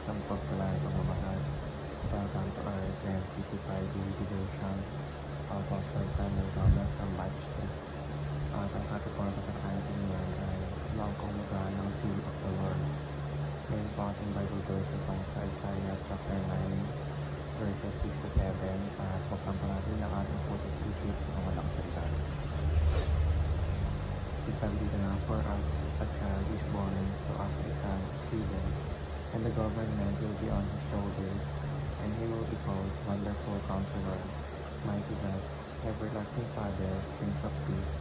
some pagkalay pagmamahal, welcome to our 1055 devotion, Apostle Samuel Gomez from Majesty. At ang ating pong natin ngayon ay mangkumugaan ng seal of the Lord. Ngayon po ating Bible verse itong sa Isaiah chapter 9, verses 6 to 7, at buksan po natin ang ating puso at isip sa mga walang salita. Sabi na, for us a child is born, to us a son is given, and the government will be on his shoulders, and he will be called Wonderful Counselor, Mighty God, Everlasting Father, Prince of Peace.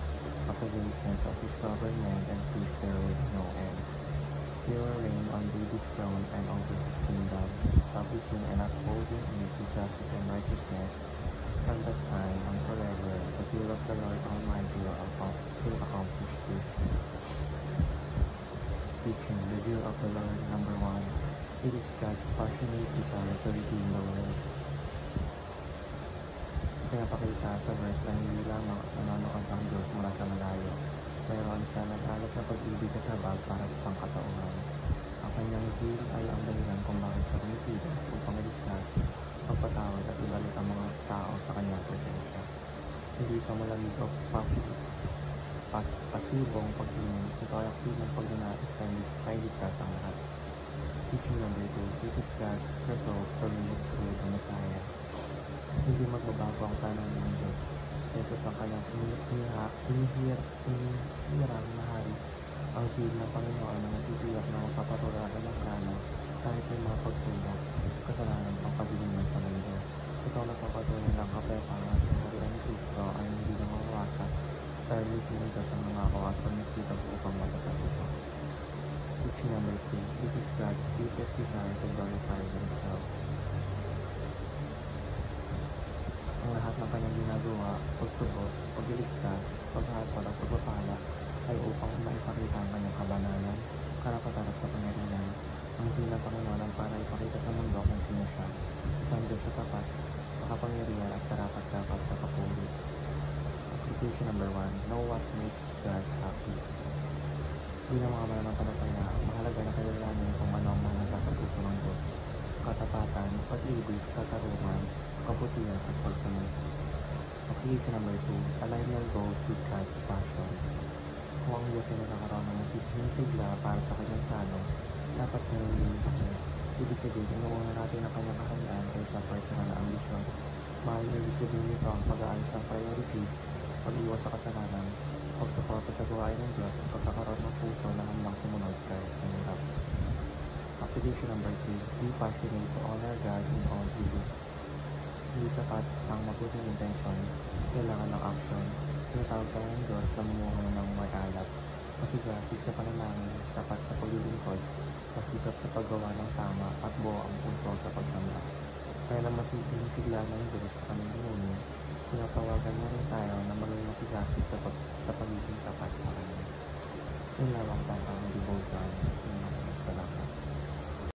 Of the greatness of his government and peace there will be no end. He will reign on David's throne and over his kingdom, establishing and upholding it with justice and righteousness from that time and forever. The will of the Lord Almighty will accomplish this. Teaching the will of the Lord. Number 1. It is God's passionate desire to redeem the world. Pinapakita sa verse na hindi lamang nanonood ang Diyos mula sa malayo. Mayroon siya nag-alok na pag-ibig at habag para sa sangkatauhan. Ang kanyang zeal ay ang dahilan kung bakit siya kumitigas upang iligtas, magpatawad at ibalik ang mga tao sa kanyang presensya. Hindi ka malamig o pasibong pagtingin, ito ay aktibong pagdinais na iligtas ang lahat. Teaching number 2. It is God's resolve to live through the Messiah. Hindi magbabago ang tanong ng Diyos. Jesus ang kanyang hinihirang na hari. Ang seal ng Panginoon na nagtitiyak na magpaparurada ng plano kahit may mga pagsubok, kasalanan ang kabilingan sa mundo. Ito ang nagpapatunay ng kapayapangan ng harian ni Kristo ay hindi na mawawasak dahil mismo ng Diyos ang nangako at pagnikitas upang matatag ito. Teaching number 3. It is God's deepest desire to glorify Himself. Ang lahat ng kanyang ginagawa, pagtubos, pagliligtas, paghatol at pagpapala ay upang maipakita ang kanyang kabanalan, karapatan at kapangyarihan. Ang sila Panginoon ang para ipakita sa mundo kung sino siya, isang Diyos sa tapat, makapangyarihan at karapat-dapat sa papuri. Application number 1. Know what makes God happy. Bilang mga mananampalataya, mahalaga na kilalanin kung ano ang mga nasa puso ng Diyos. Katapatan, pag-ibig, katarungan, kabutihan at pagsunod. Application number 2. Align your goals with God's passion. Kung ang Diyos ay nagkakaroon ng sigla para sa kanyang plano, dapat nililin ako. Ibig sabihin, inuuna natin ang kanyang kakayaan kaysa personal na ambisyon. Maaaring ibig sabihin nito ang pag-aayos ng priorities, pag-iwas sa kasalanan, pagsuporta sa gawain ng Diyos at pagkakaroon ng puso na handang sumunod kahit mahirap. Application number 3. Be passionate to honor God in all you do. Hindi sapat ang mabuting intention, kailangan ng action. Tinatawag tayo ng Diyos na mumuhay ng may alap, masigasig sa panalangin, tapat sa paglilingkod, masikap sa paggawa ng tama at buo ang puso sa pagsamba. Kaya na masisigla ng Diyos sa kanyang demonyo, tinatawagan na rin tayo na maging masigasig sa pagiging tapat sa kanya. Yun lamang tatang devotion.